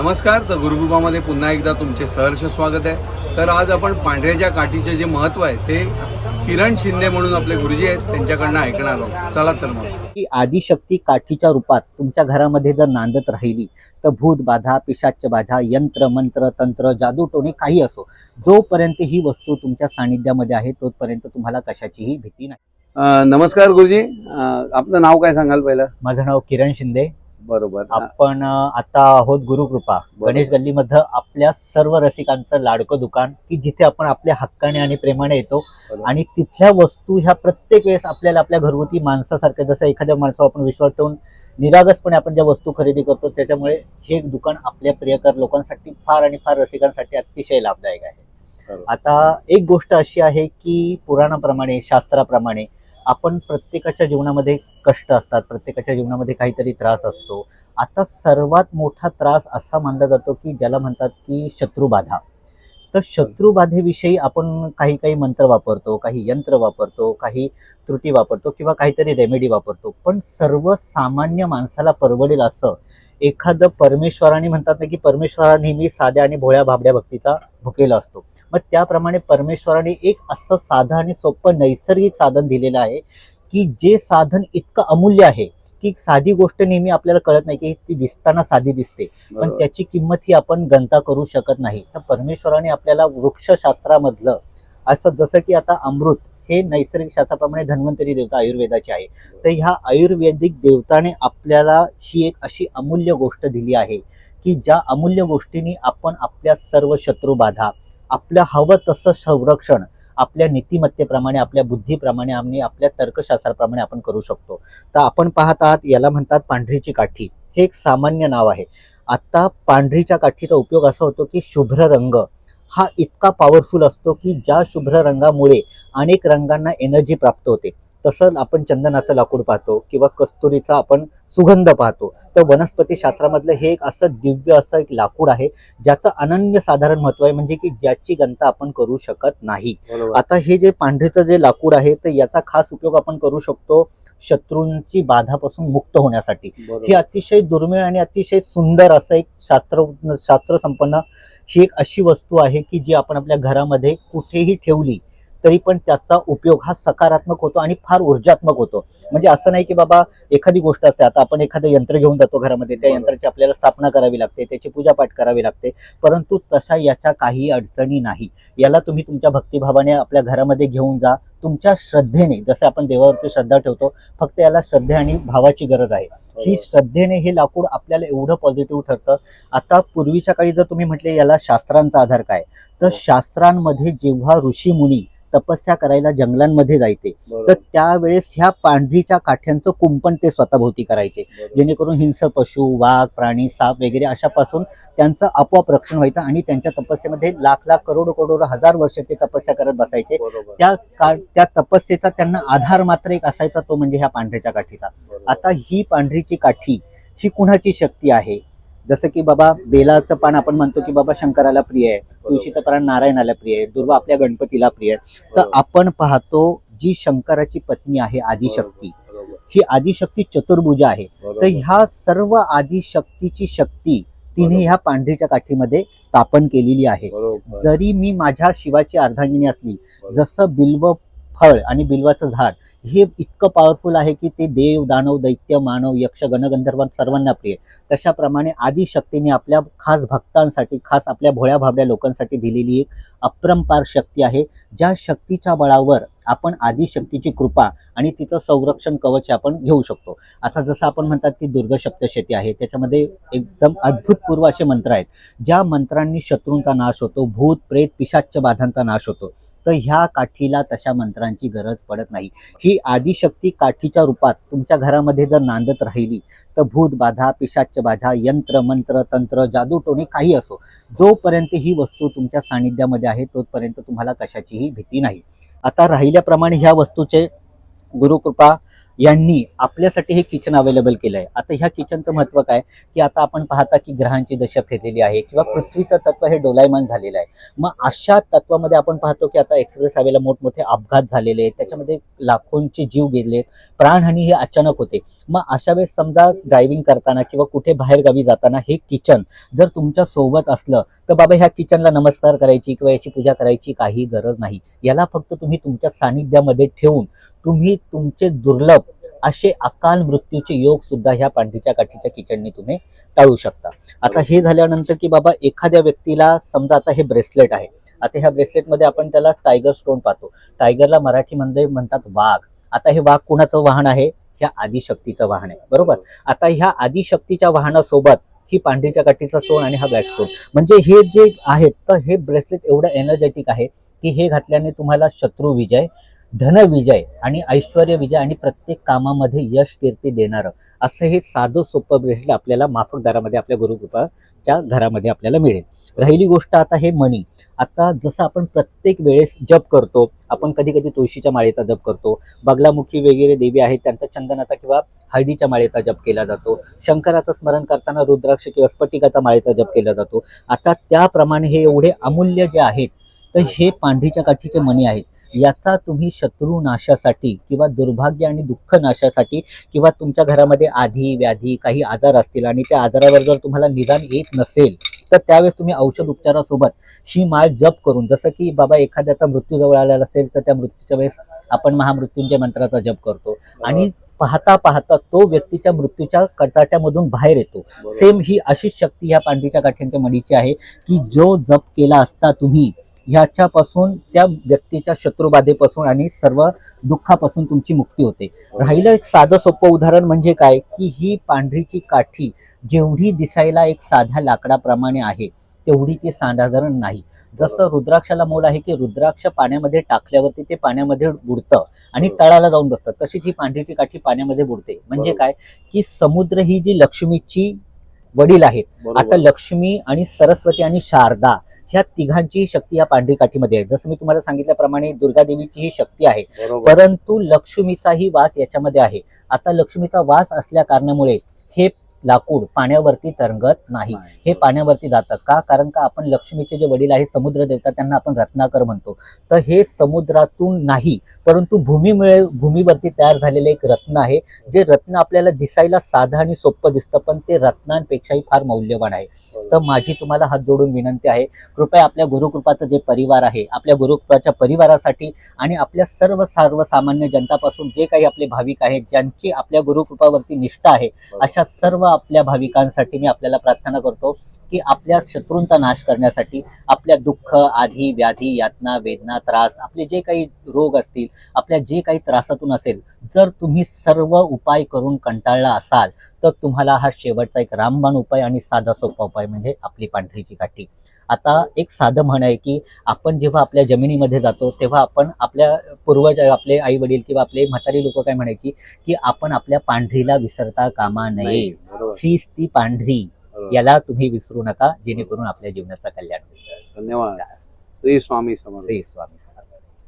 नमस्कार. तर गुरुकृपामध्ये पुन्हा एकदा तुमचे सहर्ष स्वागत आहे. तर आज आपण पांढऱ्याच्या काठीचे जे महत्त्व आहे ते किरण शिंदे म्हणून आपले गुरुजी आहेत त्यांच्याकडनं ऐकणार आहोत. चला तर मग. की आदिशक्ती काठीच्या रूपात तुमच्या घरामध्ये जर नांदत राहिली तर भूत बाधा, पिशाच्य बाधा, यंत्र मंत्र तंत्र, जादू टोणे काही असो, जोपर्यंत ही वस्तू तुमच्या सानिध्यामध्ये आहे तोपर्यंत तुम्हाला कशाचीही भीती नाही. नमस्कार गुरुजी. आपलं नाव काय सांगाल पहिलं? माझं नाव किरण शिंदे. बरोबर. आपण आता आहोत गुरुकृपा गणेश गल्लीमध्ये, आपल्या सर्व रसिकांचं लाडकं दुकान, की जिथे आपण आपल्या हक्काने आणि प्रेमाने येतो आणि तिथल्या वस्तू ह्या प्रत्येक वेळेस आपल्याला आपल्या घरगुती माणसासारख्या, जसं एखाद्या माणसावर आपण विश्वास ठेवून निरागसपणे आपण ज्या वस्तू खरेदी करतो, त्याच्यामुळे हे दुकान आपल्या प्रियकर लोकांसाठी फार आणि फार रसिकांसाठी अतिशय लाभदायक आहे. आता एक गोष्ट अशी आहे की पुराणाप्रमाणे, शास्त्राप्रमाणे आपण प्रत्येकाच्या जीवनामध्ये कष्ट असतात, प्रत्येकाच्या जीवनामध्ये काहीतरी त्रास असतो. आता सर्वात मोठा त्रास असा मानला जातो की ज्याला म्हणतात की शत्रुबाधा. तर शत्रुबाधेविषयी आपण काही काही मंत्र वापरतो, काही यंत्र वापरतो, काही त्रुटी वापरतो किंवा काहीतरी रेमेडी वापरतो, पण सर्वसामान्य माणसाला परवडेल असं एखादं परमेश्वराने, म्हणतात ना की परमेश्वरा नेहमी साध्या आणि भोळ्या भाबड्या भक्तीचा भुकेला असतो. मग त्याप्रमाणे परमेश्वराने एक असं साधं आणि सोपं नैसर्गिक साधन दिलेलं आहे की जे साधन इतकं अमूल्य आहे की साधी गोष्ट नेहमी आपल्याला कळत नाही की ती दिसताना साधी दिसते, पण त्याची किंमत ही आपण गणता करू शकत नाही. तर परमेश्वराने आपल्याला वृक्षशास्त्रामधलं असं, जसं की आता अमृत हे नैसर्गिक शास्त्राप्रमाणे धन्वंतरी देवता आयुर्वेदाची आहे, तर ह्या आयुर्वेदिक देवताने आपल्याला ही एक अशी अमूल्य गोष्ट दिली आहे की ज्या अमूल्य गोष्टींनी आपण आपल्या सर्व शत्रुबाधा, आपलं हवं तसं संरक्षण आपल्या नीतिमत्तेप्रमाणे, आपल्या बुद्धीप्रमाणे आणि आपल्या तर्कशास्त्राप्रमाणे आपण करू शकतो. तर आपण पाहत आहात, याला म्हणतात पांढरीची काठी. हे एक सामान्य नाव आहे. आता पांढरीच्या काठीचा उपयोग असा होतो की शुभ्र रंग हा इतका पॉवरफुल असतो की ज्या शुभ्र रंगामुळे अनेक रंगांना एनर्जी प्राप्त होते. तसं आपण चंदनाचं लाकूड पाहतो किंवा कस्तुरीचा आपण सुगंध पाहतो. तर वनस्पती शास्त्रामधलं हे एक असं दिव्य असं एक लाकूड आहे ज्याचं अनन्यसाधारण महत्व आहे, म्हणजे की ज्याची गणता आपण करू शकत नाही. आता हे जे पांढरीचं जे लाकूड आहे, तर याचा खास उपयोग आपण करू शकतो शत्रूंची बाधापासून मुक्त होण्यासाठी. हे अतिशय दुर्मिळ आणि अतिशय सुंदर असं एक शास्त्र संपन्न ही एक अशी वस्तू आहे की जी आपण आपल्या घरामध्ये कुठेही ठेवली तरी पण त्याचा उपयोग हा सकारात्मक होतो आणि फार ऊर्जात्मक होतो. म्हणजे असं नाही की बाबा एखादी गोष्ट असते, आता आपण एखादं यंत्र घेऊन जातो घरामध्ये, त्या यंत्राची आपल्याला स्थापना करावी लागते, त्याची पूजापाठ करावी लागते, परंतु तशा याच्या काही अडचणी नाही. याला तुम्ही तुमच्या भक्तिभावाने आपल्या घरामध्ये घेऊन जा, तुमच्या श्रद्धेने, जसं आपण देवावरती श्रद्धा ठेवतो, फक्त याला श्रद्धे आणि भावाची गरज आहे. ही श्रद्धेने हे लाकूड आपल्याला एवढं पॉझिटिव्ह ठरतं. आता पूर्वीच्या काळी जर तुम्ही म्हटले याला शास्त्रांचा आधार काय, तर शास्त्रांमध्ये जेव्हा ऋषी मुनी तपस्या करायला जंगलांमध्ये जायचे, तर त्यावेळेस ह्या पांढरीच्या काठ्यांचं कुंपण ते स्वतःभोवती करायचे, जेणेकरून हिंस्र पशु, वाघ, प्राणी, साप वगैरे अशापासून त्यांचं आपोआप रक्षण व्हायचं. आणि त्यांच्या तपस्येमध्ये लाख लाख करोड करोड हजार वर्ष ते तपस्या करत बसायचे. त्या तपस्येचा त्यांना आधार मात्र एक असायचा, तो म्हणजे ह्या पांढरीच्या काठीचा. आता ही पांढरीची काठी ही कुणाची शक्ती आहे? जसं की बाबा बेलाचं पान आपण म्हणतो की बाबा शंकराला प्रिय आहे, तुळशीचं पान नारायणाला प्रिय आहे, दुर्वा आपल्या गणपतीला प्रिय आहे. तर आपण पाहतो जी शंकराची पत्नी आहे आदिशक्ती, ही आदिशक्ती चतुर्भुजा आहे. तर ह्या सर्व आदिशक्तीची शक्ती तिने ह्या पांढरीच्या काठीमध्ये स्थापन केलेली आहे. जरी मी माझ्या शिवाची अर्धांगिनी असली, जसं बिल्व फळ आणि बिल्वाचं झाड हे इतकं पॉवरफुल आहे की ते देव, दानव, दैत्य, मानव, यक्ष, गणगंधर्व सर्वांना प्रिय. तशाप्रमाणे आदिशक्तीने आपल्या खास भक्तांसाठी, खास आपल्या भोळ्या भाबड्या लोकांसाठी दिलेली एक अपरंपार शक्ती आहे, ज्या शक्तीच्या बळावर आपण आदिशक्तीची कृपा आणि तिचं संरक्षण कवच आपण घेऊ शकतो. आता जसं आपण म्हणतात की दुर्ग सप्तशती आहे, त्याच्यामध्ये एकदम अद्भुतपूर्व असे मंत्र आहेत, ज्या मंत्रांनी शत्रूंचा नाश होतो, भूत प्रेत पिशाच्य बाधांचा नाश होतो. तर ह्या काठीला तशा मंत्रांची गरज पडत नाही. ही आदिशक्ती काठीच्या रूपात तुमच्या घरामध्ये जर नांदत राहिली तर भूत बाधा, पिशाच्य बाधा, यंत्र मंत्र तंत्र, जादू टोणे काही असो, जोपर्यंत ही वस्तू तुमच्या सानिध्यामध्ये आहे तोपर्यंत तुम्हाला कशाचीही भीती नाही. आता राहिल्याप्रमाणे ह्या वस्तूचे गुरुकृपा यांनी आपल्यासाठी हे किचन अवेलेबल केलं आहे. आता ह्या किचनचं महत्त्व काय की आता आपण पाहता की ग्रहांची दशा फिरलेली आहे किंवा पृथ्वीचं तत्व हे डोलायमान झालेलं आहे. मग अशा तत्वामध्ये आपण पाहतो की आता एक्सप्रेस हायवेला मोठमोठे अपघात झालेले आहेत, त्याच्यामध्ये लाखोंचे जीव गेले, प्राणहानी ही अचानक होते. मग अशा वेळेस समजा ड्रायव्हिंग करताना किंवा कुठे बाहेर गावी जाताना हे किचन जर तुमच्या सोबत असलं तर बाबा ह्या किचनला नमस्कार करायची किंवा याची पूजा करायची काही गरज नाही. याला फक्त तुम्ही तुमच्या सानिध्यामध्ये ठेवून तुम्ही तुमचे दुर्लभ असे अकाल मृत्यूचे योग सुद्धा ह्या पांढरीच्या काठीच्या किचननी तुम्ही टाळू शकता. आता हे झाल्यानंतर की बाबा एखाद्या व्यक्तीला समजा आता हे ब्रेसलेट आहे, आता ह्या ब्रेसलेटमध्ये आपण त्याला टायगर स्टोन पाहतो. टायगरला मराठीमध्ये म्हणतात वाघ. आता हे वाघ कुणाचं वाहन आहे? ह्या आदिशक्तीचं वाहन आहे, बरोबर. आता ह्या आदिशक्तीच्या वाहनासोबत ही पांढरीच्या काठीचा स्टोन आणि हा ब्लॅक स्टोन, म्हणजे हे जे आहेत तर हे ब्रेसलेट एवढं एनर्जेटिक आहे की हे घातल्याने तुम्हाला शत्रू विजय, धन विजय आणि ऐश्वर विजय आणि प्रत्येक कामामध्ये यश कीर्ती देणारं असं हे साधं सोपं ब्रेसलेट आपल्याला माफक दरामध्ये आपल्या गुरुकृपाच्या घरामध्ये आपल्याला मिळेल. राहिली गोष्ट आता हे मणी. आता जसं आपण प्रत्येक वेळेस जप करतो, आपण कधी कधी तुळशीच्या माळेचा जप करतो, बगलामुखी वगैरे देवी आहेत त्यांचा चंदनाचा किंवा हळदीच्या माळेचा जप केला जातो, शंकराचं स्मरण करताना रुद्राक्ष किंवा स्फटिकाचा माळेचा जप केला जातो. आता त्याप्रमाणे हे एवढे अमूल्य जे आहेत तर हे पांढरीच्या काठीचे मणी आहेत. याचा तुम्ही शत्रू नाशासाठी किंवा दुर्भाग्य आणि दुःख नाशासाठी किंवा तुमच्या घरामध्ये आधी व्याधी काही आजार असतील आणि त्या आजारावर जर तुम्हाला निदान येत नसेल तर त्यावेळेस तुम्ही औषध उपचारासोबत ही माळ जप करून, जसं की बाबा एखाद्याचा मृत्यू जवळ आलेला असेल तर त्या मृत्यूच्या वेळेस आपण महामृत्यूंजय मंत्राचा जप करतो आणि पाहता पाहता तो व्यक्तीच्या मृत्यूच्या कटाट्यामधून बाहेर येतो. सेम ही अशीच शक्ती ह्या पांढरीच्या काठ्यांच्या मणीची आहे की जो जप केला असता तुम्ही ह्याच्यापासून त्या व्यक्तीच्या शत्रुबाधेपासून आणि सर्व दुःखापासून तुमची मुक्ती होते. राहिलं एक साधं सोपं उदाहरण म्हणजे काय की ही पांढरीची काठी जेवढी दिसायला एक साध्या लाकडाप्रमाणे आहे तेवढी ती साधारण नाही. जसं रुद्राक्षाला मोल आहे की रुद्राक्ष पाण्यामध्ये टाकल्यावरती ते पाण्यामध्ये बुडतं आणि तळाला जाऊन बसतं, तशीच ही पांढरीची काठी पाण्यामध्ये बुडते. म्हणजे काय की समुद्र ही जी लक्ष्मीची वडील आहेत, आता लक्ष्मी आणि सरस्वती आणि शारदा ह्या तिघांची शक्ती या पांढरी काठीमध्ये आहे. जसं मी तुम्हाला सांगितल्याप्रमाणे दुर्गा देवीची ही शक्ती आहे, परंतु लक्ष्मीचाही वास याच्यामध्ये आहे. आता लक्ष्मीचा वास असल्या कारणामुळे हे लाकूड पाण्यावरती तरंगत नाही, हे पाण्यावरती जातं का? कारण का आपण लक्ष्मीचे जे वडील आहे समुद्र देवता त्यांना आपण रत्नाकर म्हणतो. तर हे समुद्रातून नाही परंतु भूमीवरती तयार झालेले एक रत्न आहे. जे रत्न आपल्याला दिसायला साधं आणि सोपं दिसतं पण ते रत्नांपेक्षाही फार मौल्यवान आहे. तर माझी तुम्हाला हात जोडून विनंती आहे, कृपया आपल्या गुरुकृपाचं जे परिवार आहे आपल्या गुरुकृपाच्या परिवारासाठी आणि आपल्या सर्वसामान्य जनतापासून जे काही आपले भाविक आहेत ज्यांची आपल्या गुरुकृपावरती निष्ठा आहे अशा सर्व आपल्या भाविकांसाठी मी आपल्याला प्रार्थना करतो की आपल्या शत्रूंचा नाश करण्यासाठी, आपल्या दुःख आधी व्याधी यातना वेदना त्रास आपले जे काही रोग असतील, आपल्या जे काही त्रासातून असेल, जर तुम्ही सर्व उपाय करून कंटाळला असाल तर तुम्हाला हा शेवटचा एक रामबाण उपाय आणि साधा सोपा उपाय म्हणजे आपली पांढरीची काठी. आता एक साधं म्हण आहे की आपण जेव्हा आपल्या जमिनीमध्ये जातो तेव्हा आपण आपल्या पूर्वज आपले आई वडील किंवा आपले म्हातारी लोक काय म्हणायची की आपण आपल्या पांढरीला विसरता कामा नये. हीच ती पांढरी, याला तुम्ही विसरू नका जेणेकरून आपल्या जीवनाचा कल्याण होईल. धन्यवाद. श्री स्वामी समर्थ. श्री स्वामी समर्थ.